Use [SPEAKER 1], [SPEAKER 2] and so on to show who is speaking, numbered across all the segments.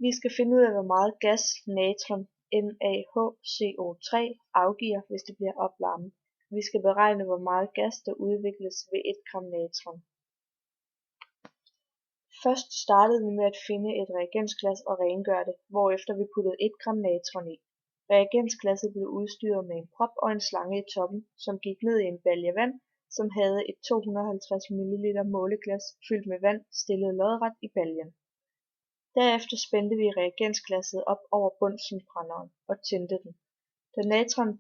[SPEAKER 1] Vi skal finde ud af, hvor meget gas natron NaHCO3 afgiver, hvis det bliver opvarmet. Vi skal beregne, hvor meget gas der udvikles ved 1 gram natron. Først startede vi med at finde et reagensglas og rengøre det, hvorefter vi puttede 1 gram natron i. Reagensglasset blev udstyret med en prop og en slange i toppen, som gik ned i en balje vand, som havde et 250 ml måleglas fyldt med vand stillet lodret i baljen. Derefter spændte vi reagensglasset op over bunsenbrænderen og tændte den. Da natron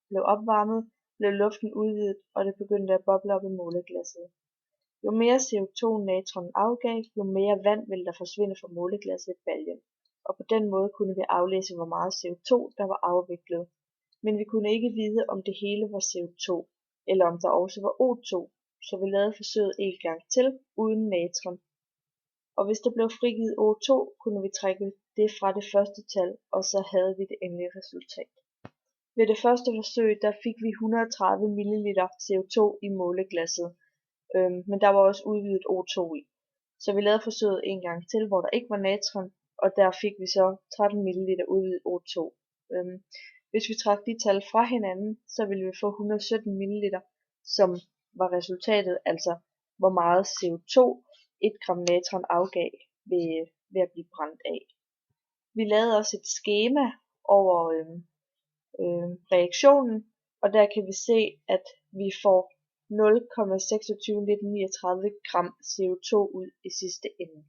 [SPEAKER 1] blev opvarmet, blev luften udvidet, og det begyndte at boble op i måleglasset. Jo mere CO2 natron afgav, jo mere vand ville der forsvinde fra måleglasset i baljen, og på den måde kunne vi aflæse, hvor meget CO2 der var afviklet. Men vi kunne ikke vide, om det hele var CO2, eller om der også var O2, så vi lavede forsøget en gang til uden natron. Og hvis der blev frigivet O2, kunne vi trække det fra det første tal, og så havde vi det endelige resultat. Ved det første forsøg, der fik vi 130 ml CO2 i måleglasset, men der var også udvidet O2 i. Så vi lavede forsøget en gang til, hvor der ikke var natron, og der fik vi så 13 ml udvidet O2. Hvis vi trak de tal fra hinanden, så ville vi få 117 ml, som var resultatet, altså hvor meget CO2 1 gram natron afgav ved at blive brændt af. Vi lavede også et skema over reaktionen, og der kan vi se, at vi får 0,2639 gram CO2 ud i sidste ende.